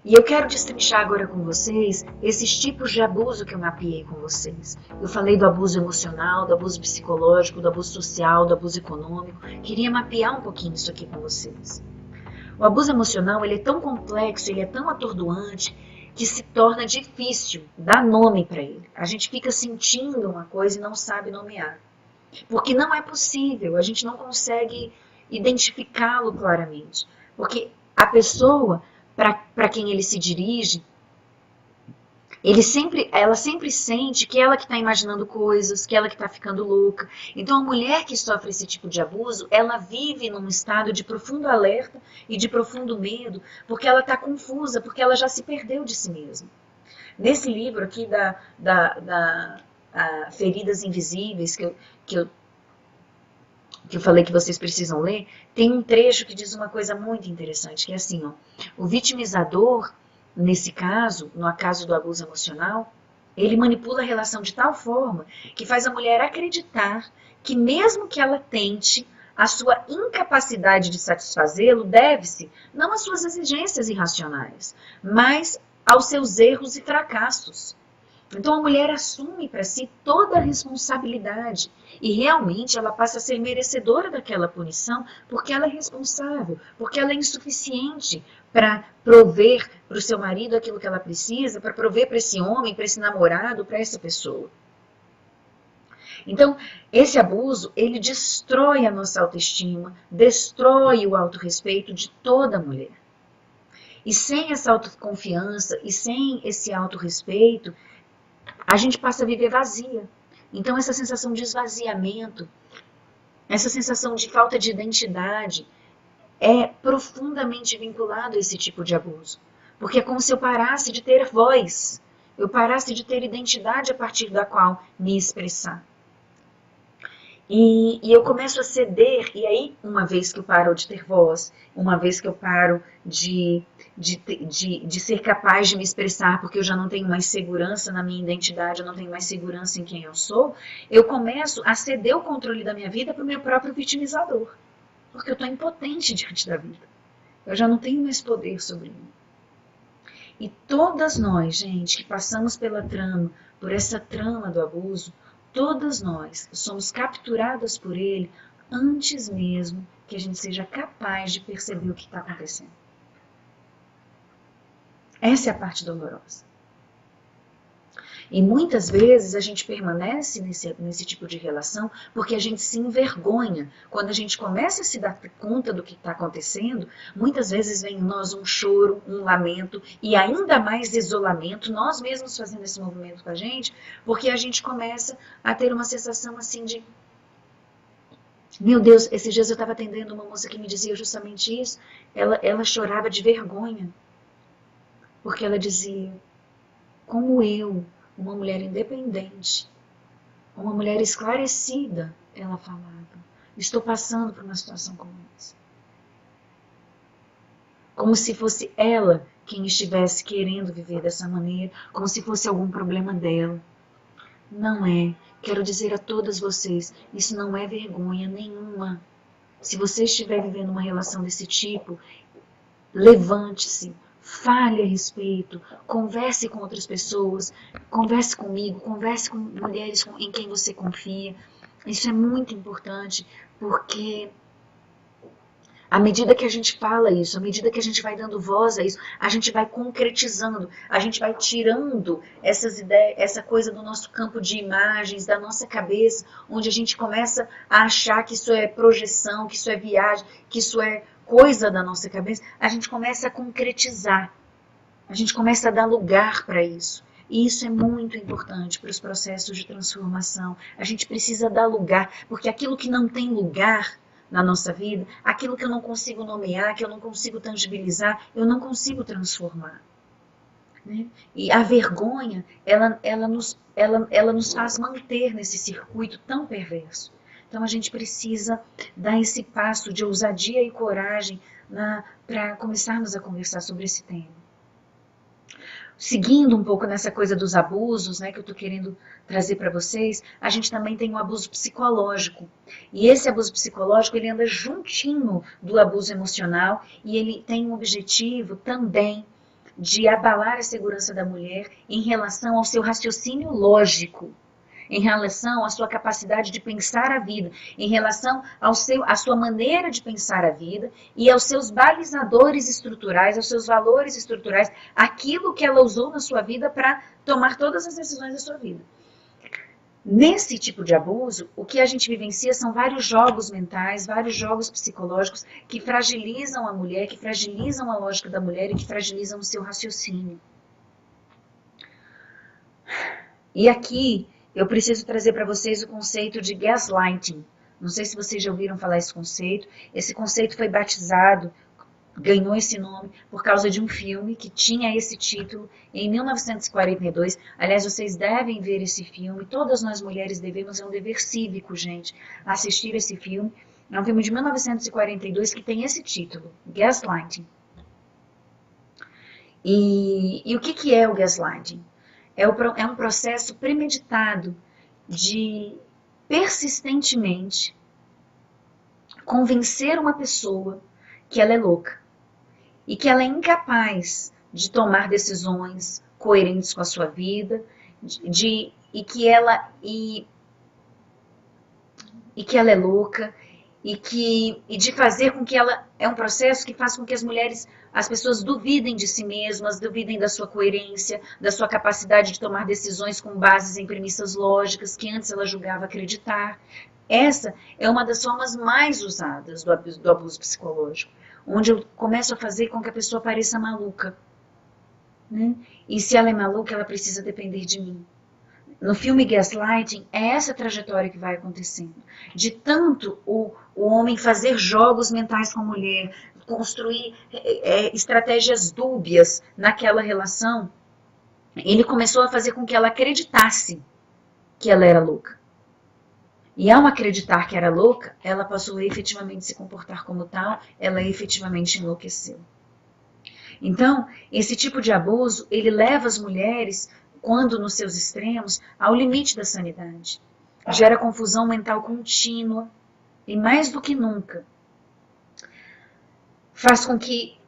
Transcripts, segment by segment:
E eu quero destrinchar agora com vocês esses tipos de abuso que eu mapeei com vocês. Eu falei do abuso emocional, do abuso psicológico, do abuso social, do abuso econômico. Queria mapear um pouquinho isso aqui com vocês. O abuso emocional, ele é tão complexo, ele é tão atordoante, que se torna difícil dar nome para ele. A gente fica sentindo uma coisa e não sabe nomear. Porque não é possível, a gente não consegue identificá-lo claramente. Porque a pessoa para quem ele se dirige, ela sempre sente que ela que está imaginando coisas, que ela que está ficando louca. Então a mulher que sofre esse tipo de abuso, ela vive num estado de profundo alerta e de profundo medo, porque ela está confusa, porque ela já se perdeu de si mesma. Nesse livro aqui da Feridas Invisíveis, que eu falei que vocês precisam ler, tem um trecho que diz uma coisa muito interessante, que é assim, ó, o vitimizador, nesse caso, no caso do abuso emocional, ele manipula a relação de tal forma que faz a mulher acreditar que mesmo que ela tente, a sua incapacidade de satisfazê-lo deve-se não às suas exigências irracionais, mas aos seus erros e fracassos. Então a mulher assume para si toda a responsabilidade e realmente ela passa a ser merecedora daquela punição porque ela é responsável, porque ela é insuficiente para prover para o seu marido aquilo que ela precisa, para prover para esse homem, para esse namorado, para essa pessoa. Então, esse abuso, ele destrói a nossa autoestima, destrói o autorrespeito de toda mulher. E sem essa autoconfiança e sem esse autorrespeito, a gente passa a viver vazia. Então essa sensação de esvaziamento, essa sensação de falta de identidade é profundamente vinculado a esse tipo de abuso. Porque é como se eu parasse de ter voz, eu parasse de ter identidade a partir da qual me expressar. E eu começo a ceder, e aí, uma vez que eu paro de ter voz, uma vez que eu paro de ser capaz de me expressar, porque eu já não tenho mais segurança na minha identidade, eu não tenho mais segurança em quem eu sou, eu começo a ceder o controle da minha vida para o meu próprio vitimizador. Porque eu estou impotente diante da vida. Eu já não tenho mais poder sobre mim. E todas nós, gente, que passamos pela trama, por essa trama do abuso, todas nós somos capturadas por ele antes mesmo que a gente seja capaz de perceber o que está acontecendo. Essa é a parte dolorosa. E muitas vezes a gente permanece nesse tipo de relação porque a gente se envergonha. Quando a gente começa a se dar conta do que está acontecendo, muitas vezes vem em nós um choro, um lamento e ainda mais isolamento, nós mesmos fazendo esse movimento com a gente, porque a gente começa a ter uma sensação assim de: meu Deus, esses dias eu estava atendendo uma moça que me dizia justamente isso, ela chorava de vergonha, porque ela dizia: como eu, uma mulher independente, uma mulher esclarecida, ela falava, estou passando por uma situação como essa. Como se fosse ela quem estivesse querendo viver dessa maneira, como se fosse algum problema dela. Não é. Quero dizer a todas vocês, isso não é vergonha nenhuma. Se você estiver vivendo uma relação desse tipo, levante-se. Fale a respeito, converse com outras pessoas, converse comigo, converse com mulheres em quem você confia. Isso é muito importante, porque à medida que a gente fala isso, à medida que a gente vai dando voz a isso, a gente vai concretizando, a gente vai tirando essas ideias, essa coisa do nosso campo de imagens, da nossa cabeça, onde a gente começa a achar que isso é projeção, que isso é viagem, que isso é coisa da nossa cabeça, a gente começa a concretizar, a gente começa a dar lugar para isso. E isso é muito importante para os processos de transformação. A gente precisa dar lugar, porque aquilo que não tem lugar na nossa vida, aquilo que eu não consigo nomear, que eu não consigo tangibilizar, eu não consigo transformar. Né? E a vergonha, ela nos faz manter nesse circuito tão perverso. Então a gente precisa dar esse passo de ousadia e coragem para começarmos a conversar sobre esse tema. Seguindo um pouco nessa coisa dos abusos, né, que eu estou querendo trazer para vocês, a gente também tem o abuso psicológico. E esse abuso psicológico, ele anda juntinho do abuso emocional e ele tem um objetivo também de abalar a segurança da mulher em relação ao seu raciocínio lógico, em relação à sua capacidade de pensar a vida, em relação à sua maneira de pensar a vida e aos seus balizadores estruturais, aos seus valores estruturais, aquilo que ela usou na sua vida para tomar todas as decisões da sua vida. Nesse tipo de abuso, o que a gente vivencia são vários jogos mentais, vários jogos psicológicos que fragilizam a mulher, que fragilizam a lógica da mulher e que fragilizam o seu raciocínio. E aqui eu preciso trazer para vocês o conceito de gaslighting. Não sei se vocês já ouviram falar esse conceito. Esse conceito foi batizado, ganhou esse nome por causa de um filme que tinha esse título em 1942. Aliás, vocês devem ver esse filme. Todas nós mulheres devemos, é um dever cívico, gente, assistir esse filme. É um filme de 1942 que tem esse título, Gaslighting. E o que é o gaslighting? É um processo premeditado de persistentemente convencer uma pessoa que ela é louca e que ela é incapaz de tomar decisões coerentes com a sua vida, e que ela é louca, e de fazer com que ela... É um processo que faz com que as pessoas duvidem de si mesmas, duvidem da sua coerência, da sua capacidade de tomar decisões com bases em premissas lógicas que antes ela julgava acreditar. Essa é uma das formas mais usadas do abuso psicológico, onde eu começo a fazer com que a pessoa pareça maluca, né? E se ela é maluca, ela precisa depender de mim. No filme Gaslighting, é essa trajetória que vai acontecendo. De tanto o homem fazer jogos mentais com a mulher, construir estratégias dúbias naquela relação, ele começou a fazer com que ela acreditasse que ela era louca. E ao acreditar que era louca, ela passou a efetivamente se comportar como tal, ela efetivamente enlouqueceu. Então, esse tipo de abuso, ele leva as mulheres, quando nos seus extremos, ao limite da sanidade. Gera confusão mental contínua e, mais do que nunca, faz com que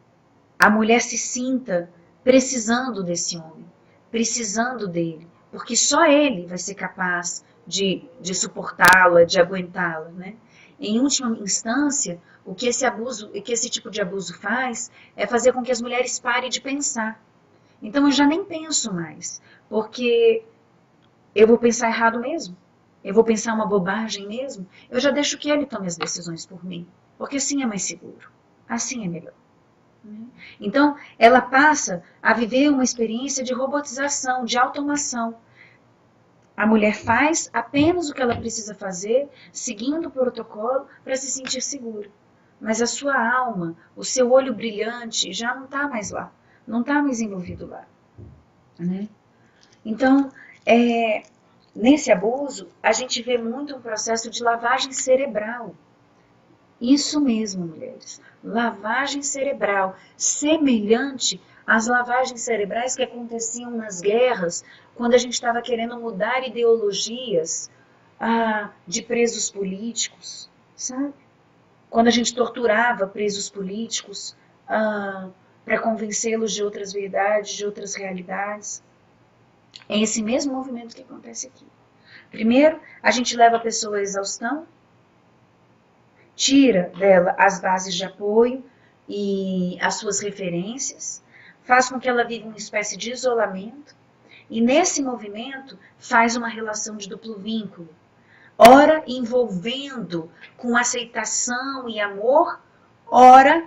a mulher se sinta precisando desse homem, precisando dele, porque só ele vai ser capaz de suportá-la, de aguentá-la, né? Em última instância, o que esse tipo de abuso faz é fazer com que as mulheres parem de pensar. Então eu já nem penso mais, porque eu vou pensar errado mesmo, eu vou pensar uma bobagem mesmo, eu já deixo que ele tome as decisões por mim, porque assim é mais seguro, assim é melhor. Então ela passa a viver uma experiência de robotização, de automação. A mulher faz apenas o que ela precisa fazer, seguindo o protocolo para se sentir segura. Mas a sua alma, o seu olho brilhante já não está mais lá, não está mais envolvido lá, né? Então, nesse abuso, a gente vê muito um processo de lavagem cerebral. Isso mesmo, mulheres. Lavagem cerebral, semelhante às lavagens cerebrais que aconteciam nas guerras, quando a gente estava querendo mudar ideologias de presos políticos, sabe? Quando a gente torturava presos políticos para convencê-los de outras verdades, de outras realidades. É esse mesmo movimento que acontece aqui. Primeiro, a gente leva a pessoa à exaustão, tira dela as bases de apoio e as suas referências, faz com que ela viva uma espécie de isolamento, e nesse movimento faz uma relação de duplo vínculo, ora envolvendo com aceitação e amor, ora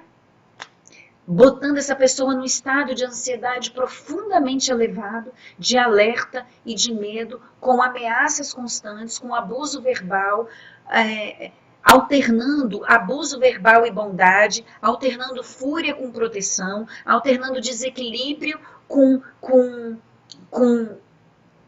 botando essa pessoa num estado de ansiedade profundamente elevado, de alerta e de medo, com ameaças constantes, com abuso verbal, alternando abuso verbal e bondade, alternando fúria com proteção, alternando desequilíbrio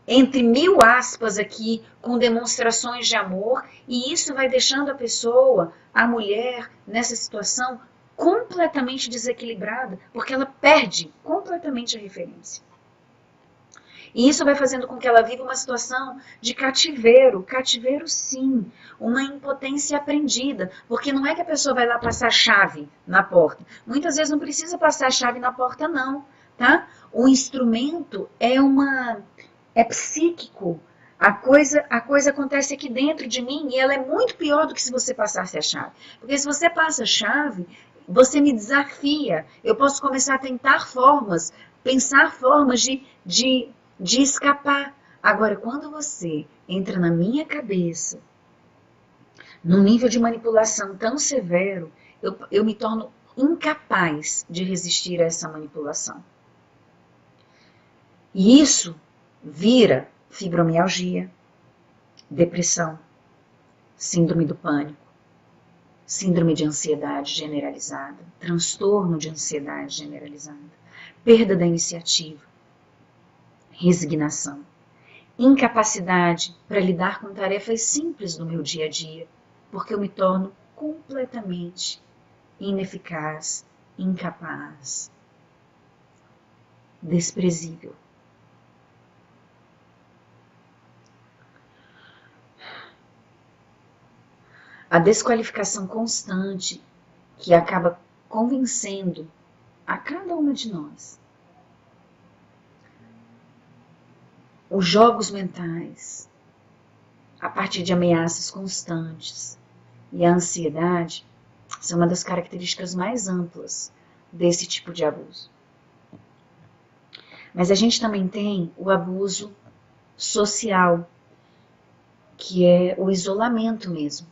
entre mil aspas aqui, com demonstrações de amor, e isso vai deixando a pessoa, a mulher, nessa situação, completamente desequilibrada, porque ela perde completamente a referência. E isso vai fazendo com que ela viva uma situação de cativeiro sim, uma impotência aprendida, porque não é que a pessoa vai lá passar a chave na porta. Muitas vezes não precisa passar a chave na porta, não. tá? O instrumento é psíquico. A coisa acontece aqui dentro de mim e ela é muito pior do que se você passasse a chave. Porque se você passa a chave, você me desafia. Eu posso começar a tentar formas, pensar formas de escapar. Agora, quando você entra na minha cabeça, num nível de manipulação tão severo, eu me torno incapaz de resistir a essa manipulação. E isso vira fibromialgia, depressão, síndrome do pânico, síndrome de ansiedade generalizada, transtorno de ansiedade generalizada, perda da iniciativa, resignação, incapacidade para lidar com tarefas simples do meu dia a dia, porque eu me torno completamente ineficaz, incapaz, desprezível. A desqualificação constante que acaba convencendo a cada uma de nós. Os jogos mentais, a partir de ameaças constantes e a ansiedade são uma das características mais amplas desse tipo de abuso. Mas a gente também tem o abuso social, que é o isolamento mesmo.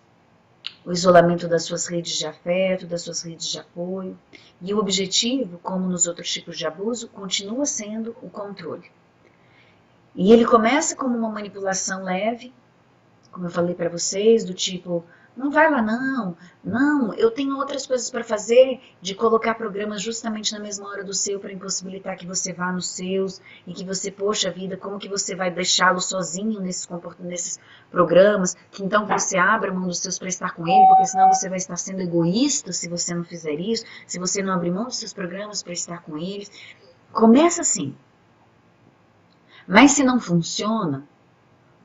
O isolamento das suas redes de afeto, das suas redes de apoio. E o objetivo, como nos outros tipos de abuso, continua sendo o controle. E ele começa como uma manipulação leve, como eu falei para vocês, do tipo, não vai lá não, eu tenho outras coisas para fazer, de colocar programas justamente na mesma hora do seu para impossibilitar que você vá nos seus e que você, poxa vida, como que você vai deixá-lo sozinho nesses programas, que então você abra mão dos seus para estar com ele, porque senão você vai estar sendo egoísta se você não fizer isso, se você não abrir mão dos seus programas para estar com eles. Começa assim. Mas se não funciona,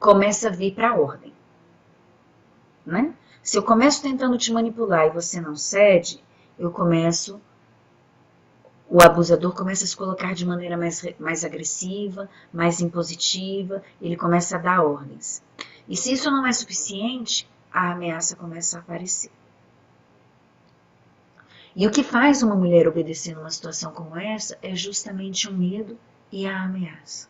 começa a vir para a ordem. Né? Se eu começo tentando te manipular e você não cede, o abusador começa a se colocar de maneira mais agressiva, mais impositiva, ele começa a dar ordens. E se isso não é suficiente, a ameaça começa a aparecer. E o que faz uma mulher obedecer numa situação como essa é justamente o medo e a ameaça.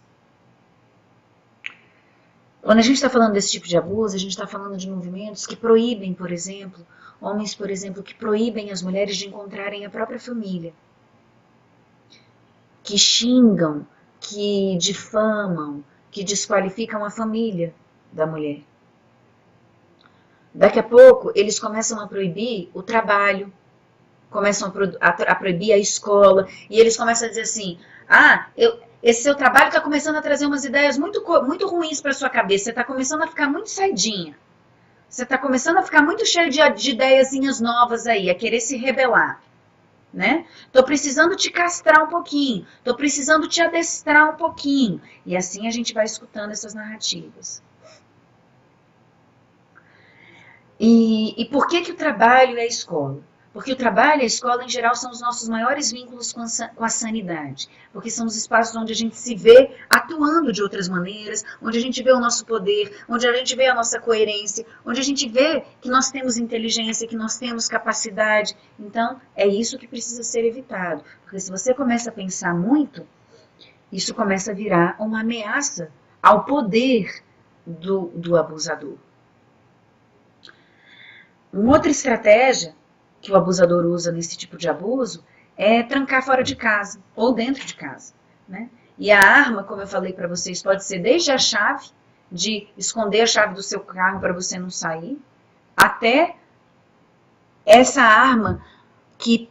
Quando a gente está falando desse tipo de abuso, a gente está falando de movimentos que proíbem, por exemplo, homens, por exemplo, que proíbem as mulheres de encontrarem a própria família, que xingam, que difamam, que desqualificam a família da mulher. Daqui a pouco, eles começam a proibir o trabalho, começam a proibir a escola, e eles começam a dizer assim, esse seu trabalho está começando a trazer umas ideias muito ruins para sua cabeça. Você está começando a ficar muito saidinha. Você está começando a ficar muito cheio de ideiazinhas novas aí, a querer se rebelar. Né? Tô precisando te castrar um pouquinho. Tô precisando te adestrar um pouquinho. E assim a gente vai escutando essas narrativas. E por que o trabalho é a escola? Porque o trabalho e a escola, em geral, são os nossos maiores vínculos com a sanidade. Porque são os espaços onde a gente se vê atuando de outras maneiras, onde a gente vê o nosso poder, onde a gente vê a nossa coerência, onde a gente vê que nós temos inteligência, que nós temos capacidade. Então, é isso que precisa ser evitado. Porque se você começa a pensar muito, isso começa a virar uma ameaça ao poder do abusador. Uma outra estratégia que o abusador usa nesse tipo de abuso é trancar fora de casa ou dentro de casa, né? E a arma, como eu falei para vocês, pode ser desde a chave, de esconder a chave do seu carro para você não sair, até essa arma que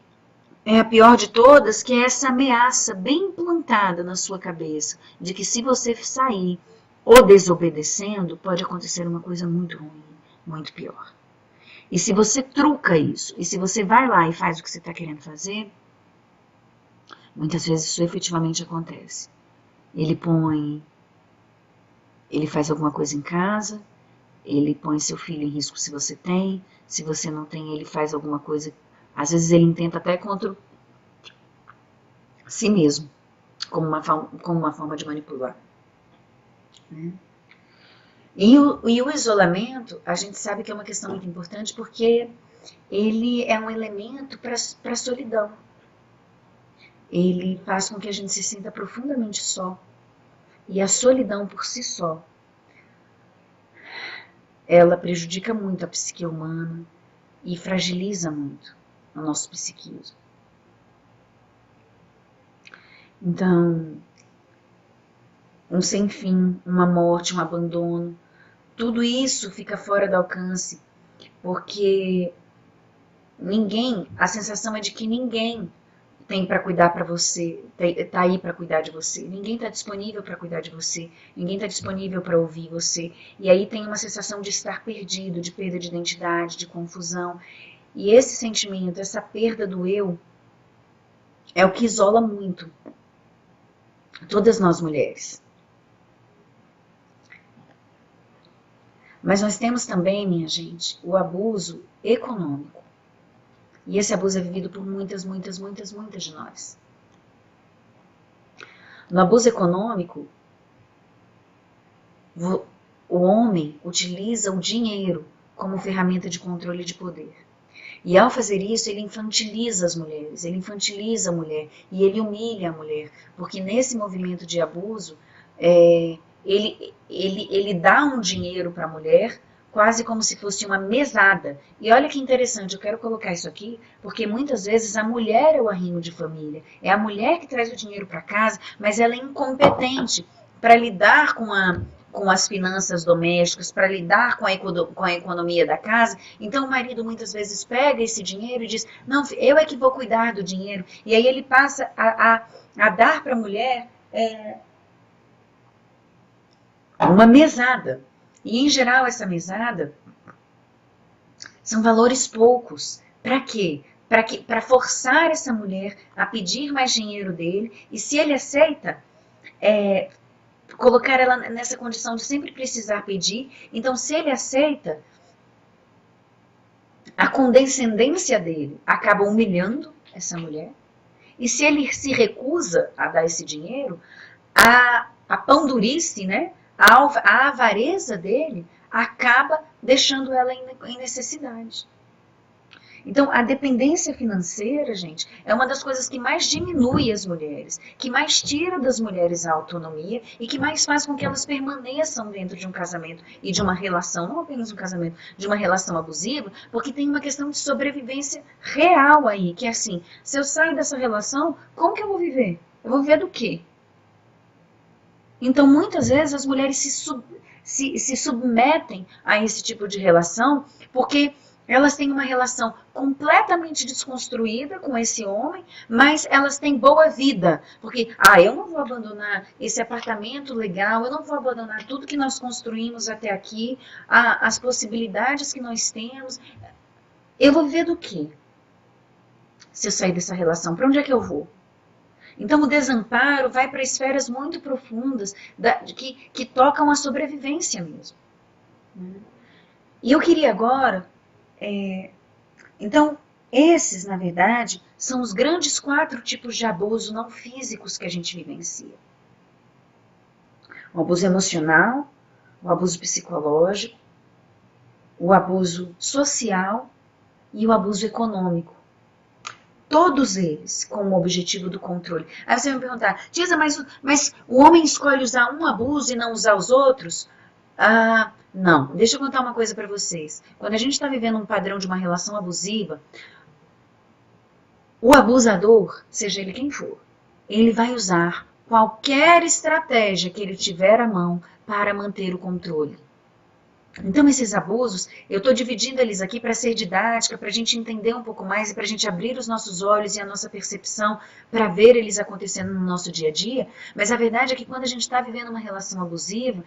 é a pior de todas, que é essa ameaça bem implantada na sua cabeça, de que se você sair ou desobedecendo, pode acontecer uma coisa muito ruim, muito pior. E se você truca isso, e se você vai lá e faz o que você está querendo fazer, muitas vezes isso efetivamente acontece. Ele faz alguma coisa em casa, ele põe seu filho em risco se você tem, se você não tem, ele faz alguma coisa, às vezes ele intenta até contra si mesmo. como uma forma de manipular. Né? E o isolamento, a gente sabe que é uma questão muito importante porque ele é um elemento para a solidão. Ele faz com que a gente se sinta profundamente só. E a solidão por si só, ela prejudica muito a psique humana e fragiliza muito o nosso psiquismo. Então, um sem fim, uma morte, um abandono, tudo isso fica fora do alcance, porque a sensação é de que ninguém tem para cuidar para você, tá aí para cuidar de você. Ninguém está disponível para cuidar de você, ninguém está disponível para ouvir você. E aí tem uma sensação de estar perdido, de perda de identidade, de confusão. E esse sentimento, essa perda do eu, é o que isola muito todas nós mulheres. Mas nós temos também, minha gente, o abuso econômico. E esse abuso é vivido por muitas de nós. No abuso econômico, o homem utiliza o dinheiro como ferramenta de controle de poder. E ao fazer isso, ele infantiliza as mulheres, ele infantiliza a mulher e ele humilha a mulher. Porque nesse movimento de abuso, ele dá um dinheiro para a mulher, quase como se fosse uma mesada. E olha que interessante, eu quero colocar isso aqui, porque muitas vezes a mulher é o arrimo de família. É a mulher que traz o dinheiro para casa, mas ela é incompetente para lidar com as finanças domésticas, para lidar com a economia da casa. Então o marido muitas vezes pega esse dinheiro e diz, não, eu é que vou cuidar do dinheiro. E aí ele passa a dar para a mulher uma mesada. E, em geral, essa mesada são valores poucos. Para quê? Para forçar essa mulher a pedir mais dinheiro dele. E se ele aceita, colocar ela nessa condição de sempre precisar pedir. Então, se ele aceita, a condescendência dele acaba humilhando essa mulher. E se ele se recusa a dar esse dinheiro, a pandurice, né? A avareza dele acaba deixando ela em necessidade. Então, a dependência financeira, gente, é uma das coisas que mais diminui as mulheres, que mais tira das mulheres a autonomia e que mais faz com que elas permaneçam dentro de um casamento e de uma relação, não apenas um casamento, de uma relação abusiva, porque tem uma questão de sobrevivência real aí, que é assim, se eu sair dessa relação, como que eu vou viver? Eu vou viver do quê? Então, muitas vezes, as mulheres se submetem a esse tipo de relação porque elas têm uma relação completamente desconstruída com esse homem, mas elas têm boa vida. Porque, eu não vou abandonar esse apartamento legal, eu não vou abandonar tudo que nós construímos até aqui, as possibilidades que nós temos. Eu vou viver do quê? Se eu sair dessa relação, para onde é que eu vou? Então, o desamparo vai para esferas muito profundas que tocam a sobrevivência mesmo. E eu queria agora... Então, esses, na verdade, são os grandes 4 tipos de abuso não físicos que a gente vivencia. O abuso emocional, o abuso psicológico, o abuso social e o abuso econômico. Todos eles com o objetivo do controle. Aí você vai me perguntar, Tisa, mas o homem escolhe usar um abuso e não usar os outros? Não. Deixa eu contar uma coisa para vocês. Quando a gente está vivendo um padrão de uma relação abusiva, o abusador, seja ele quem for, ele vai usar qualquer estratégia que ele tiver à mão para manter o controle. Então, esses abusos, eu estou dividindo eles aqui para ser didática, para a gente entender um pouco mais e para a gente abrir os nossos olhos e a nossa percepção para ver eles acontecendo no nosso dia a dia. Mas a verdade é que quando a gente está vivendo uma relação abusiva,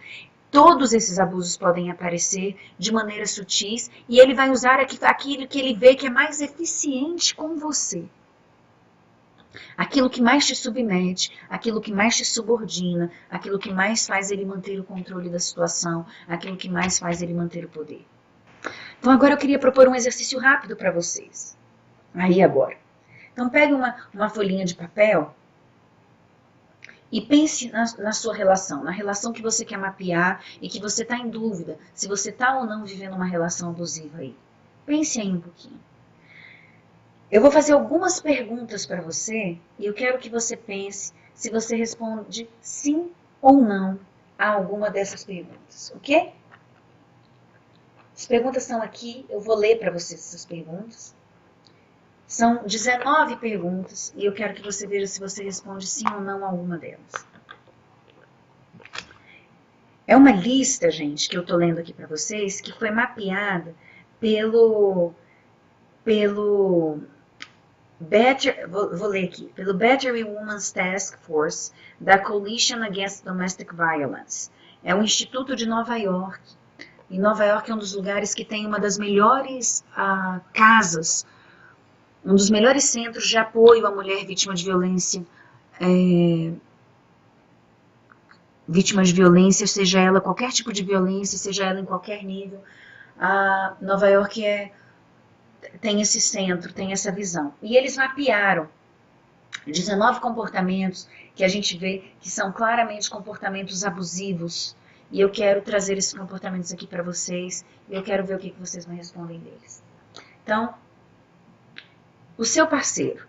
todos esses abusos podem aparecer de maneira sutis e ele vai usar aquilo que ele vê que é mais eficiente com você. Aquilo que mais te submete, aquilo que mais te subordina, aquilo que mais faz ele manter o controle da situação, aquilo que mais faz ele manter o poder. Então agora eu queria propor um exercício rápido para vocês. Aí agora. Então pegue uma folhinha de papel E pense na sua relação, na relação que você quer mapear e que você está em dúvida se você está ou não vivendo uma relação abusiva aí. Pense aí um pouquinho. Eu vou fazer algumas perguntas para você e eu quero que você pense se você responde sim ou não a alguma dessas perguntas, ok? As perguntas estão aqui, eu vou ler para você essas perguntas. São 19 perguntas e eu quero que você veja se você responde sim ou não a alguma delas. É uma lista, gente, que eu estou lendo aqui para vocês, que foi mapeada pelo vou ler aqui, pelo Battery Women's Task Force da Coalition Against Domestic Violence. É um instituto de Nova York. E Nova York é um dos lugares que tem uma das melhores casas, um dos melhores centros de apoio à mulher vítima de violência, seja ela qualquer tipo de violência, seja ela em qualquer nível. Nova York tem esse centro, tem essa visão. E eles mapearam 19 comportamentos que a gente vê que são claramente comportamentos abusivos. E eu quero trazer esses comportamentos aqui para vocês. E eu quero ver o que vocês me respondem deles. Então, o seu parceiro,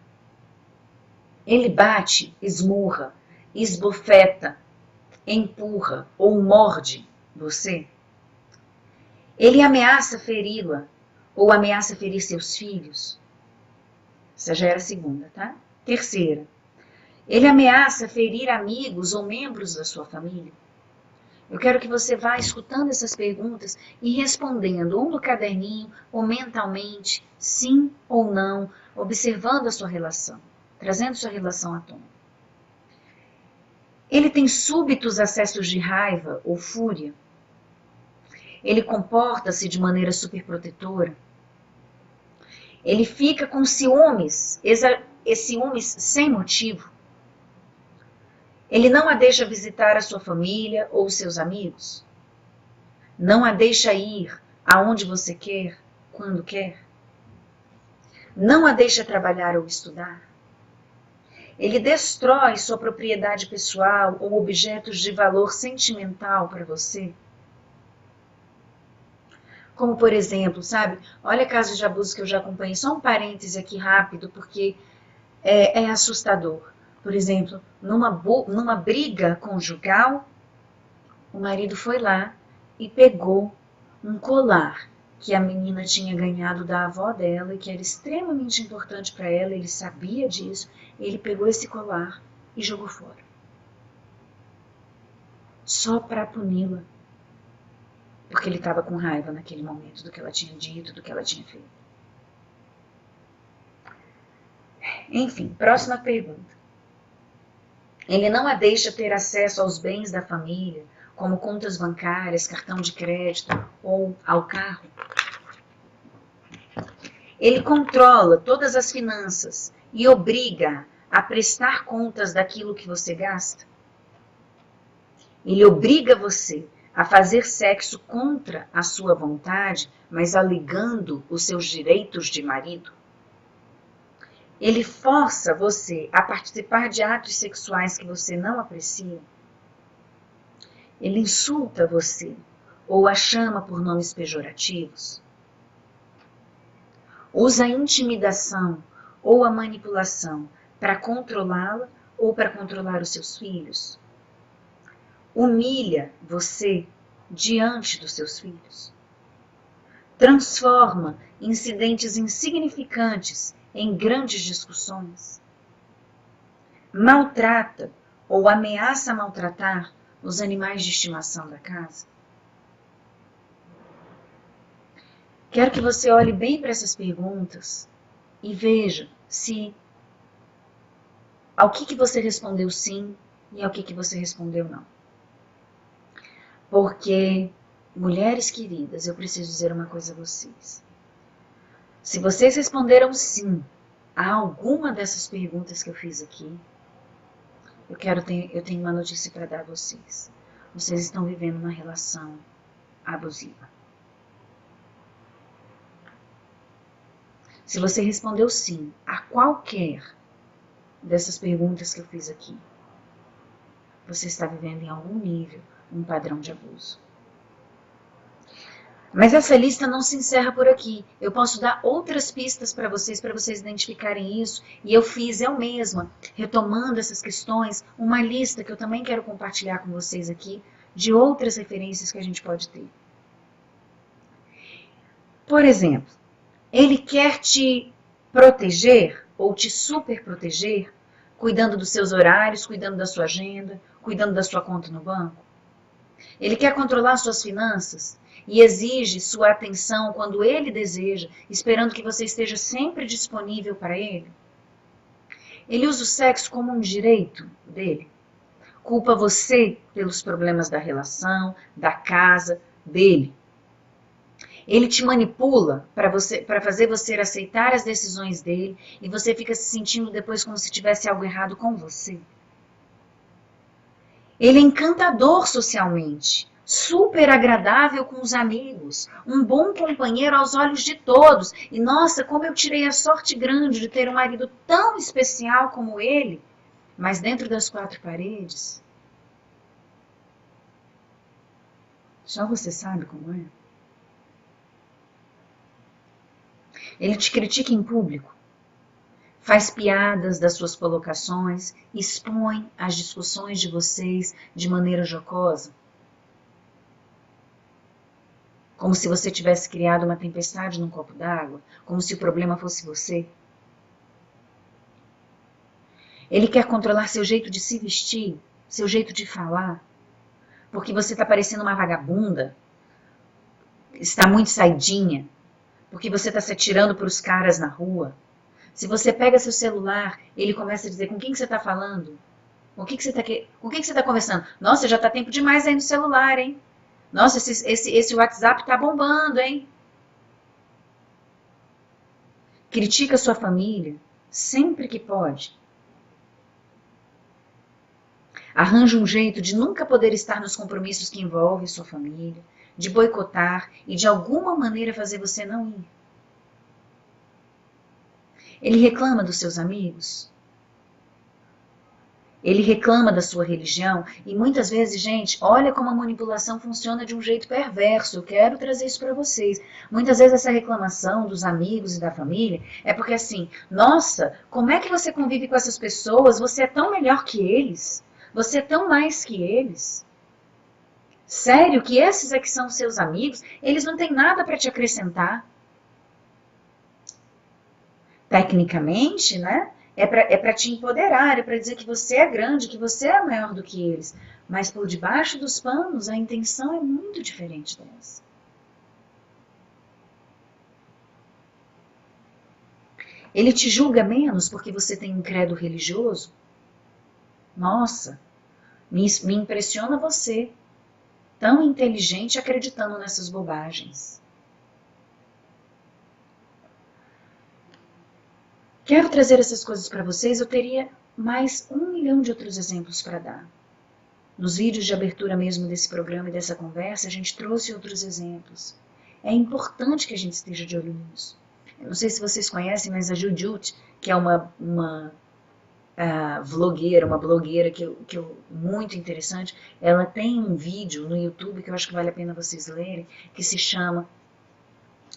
ele bate, esmurra, esbofeta, empurra ou morde você? Ele ameaça feri-la ou ameaça ferir seus filhos? Essa já era a segunda, tá? Terceira, ele ameaça ferir amigos ou membros da sua família? Eu quero que você vá escutando essas perguntas e respondendo, ou no caderninho, ou mentalmente, sim ou não, observando a sua relação, trazendo sua relação à tona. Ele tem súbitos acessos de raiva ou fúria? Ele comporta-se de maneira superprotetora? Ele fica com ciúmes, ciúmes sem motivo? Ele não a deixa visitar a sua família ou seus amigos? Não a deixa ir aonde você quer, quando quer? Não a deixa trabalhar ou estudar? Ele destrói sua propriedade pessoal ou objetos de valor sentimental para você? Como, por exemplo, sabe? Olha casos de abuso que eu já acompanhei. Só um parêntese aqui rápido, porque é assustador. Por exemplo, numa briga conjugal, o marido foi lá e pegou um colar que a menina tinha ganhado da avó dela e que era extremamente importante para ela, ele sabia disso, ele pegou esse colar e jogou fora. Só para puni-la. Porque ele estava com raiva naquele momento do que ela tinha dito, do que ela tinha feito. Enfim, próxima pergunta. Ele não a deixa ter acesso aos bens da família, como contas bancárias, cartão de crédito ou ao carro? Ele controla todas as finanças e obriga a prestar contas daquilo que você gasta? Ele obriga você a fazer sexo contra a sua vontade, mas alegando os seus direitos de marido? Ele força você a participar de atos sexuais que você não aprecia? Ele insulta você ou a chama por nomes pejorativos? Usa a intimidação ou a manipulação para controlá-la ou para controlar os seus filhos? Humilha você diante dos seus filhos? Transforma incidentes insignificantes em grandes discussões? Maltrata ou ameaça maltratar os animais de estimação da casa? Quero que você olhe bem para essas perguntas e veja se ao que você respondeu sim e ao que você respondeu não. Porque, mulheres queridas, eu preciso dizer uma coisa a vocês. Se vocês responderam sim a alguma dessas perguntas que eu fiz aqui, eu tenho uma notícia para dar a vocês. Vocês estão vivendo uma relação abusiva. Se você respondeu sim a qualquer dessas perguntas que eu fiz aqui, você está vivendo em algum nível um padrão de abuso. Mas essa lista não se encerra por aqui. Eu posso dar outras pistas para vocês identificarem isso. E eu fiz eu mesma, retomando essas questões, uma lista que eu também quero compartilhar com vocês aqui, de outras referências que a gente pode ter. Por exemplo, ele quer te proteger ou te super proteger, cuidando dos seus horários, cuidando da sua agenda, cuidando da sua conta no banco. Ele quer controlar suas finanças e exige sua atenção quando ele deseja, esperando que você esteja sempre disponível para ele. Ele usa o sexo como um direito dele. Culpa você pelos problemas da relação, da casa, dele. Ele te manipula para fazer você aceitar as decisões dele e você fica se sentindo depois como se tivesse algo errado com você. Ele é encantador socialmente, super agradável com os amigos, um bom companheiro aos olhos de todos. E nossa, como eu tirei a sorte grande de ter um marido tão especial como ele, mas dentro das quatro paredes. Só você sabe como é. Ele te critica em público, faz piadas das suas colocações, expõe as discussões de vocês de maneira jocosa. Como se você tivesse criado uma tempestade num copo d'água, como se o problema fosse você. Ele quer controlar seu jeito de se vestir, seu jeito de falar, porque você está parecendo uma vagabunda, está muito saidinha, porque você está se atirando para os caras na rua. Se você pega seu celular, ele começa a dizer com quem que você está falando, com quem que você está conversando. Nossa, já está tempo demais aí no celular, hein? Nossa, esse WhatsApp tá bombando, hein? Critica sua família sempre que pode. Arranja um jeito de nunca poder estar nos compromissos que envolvem sua família, de boicotar e de alguma maneira fazer você não ir. Ele reclama dos seus amigos. Ele reclama da sua religião e muitas vezes, gente, olha como a manipulação funciona de um jeito perverso. Eu quero trazer isso para vocês. Muitas vezes essa reclamação dos amigos e da família é porque assim, nossa, como é que você convive com essas pessoas? Você é tão melhor que eles. Você é tão mais que eles. Sério que esses é que são seus amigos? Eles não têm nada para te acrescentar. Tecnicamente, né? É para te empoderar, é para dizer que você é grande, que você é maior do que eles. Mas por debaixo dos panos, a intenção é muito diferente dessa. Ele te julga menos porque você tem um credo religioso? Nossa, me impressiona você, tão inteligente acreditando nessas bobagens. Quero trazer essas coisas para vocês, eu teria mais 1 milhão de outros exemplos para dar. Nos vídeos de abertura mesmo desse programa e dessa conversa, a gente trouxe outros exemplos. É importante que a gente esteja de olho nisso. Eu não sei se vocês conhecem, mas a Jujut, que é uma vlogueira, uma blogueira muito interessante, ela tem um vídeo no YouTube que eu acho que vale a pena vocês lerem, que se chama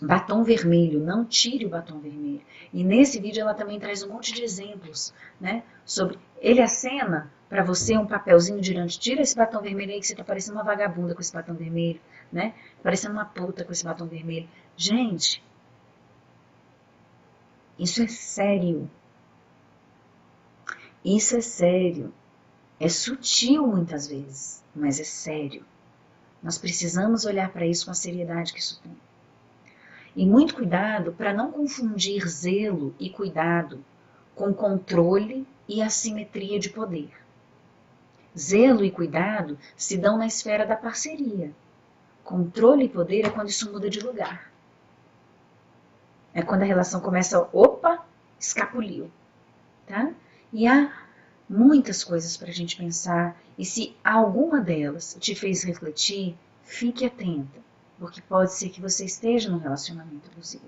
Batom Vermelho, não tire o batom vermelho. E nesse vídeo ela também traz um monte de exemplos, né? Sobre, ele acena para você um papelzinho diante, tira esse batom vermelho aí que você tá parecendo uma vagabunda com esse batom vermelho, né? Parecendo uma puta com esse batom vermelho. Gente, isso é sério. Isso é sério. É sutil muitas vezes, mas é sério. Nós precisamos olhar para isso com a seriedade que isso tem. E muito cuidado para não confundir zelo e cuidado com controle e assimetria de poder. Zelo e cuidado se dão na esfera da parceria. Controle e poder é quando isso muda de lugar. É quando a relação começa, opa, escapuliu. Tá? E há muitas coisas para a gente pensar, e se alguma delas te fez refletir, fique atenta, porque pode ser que você esteja num relacionamento abusivo.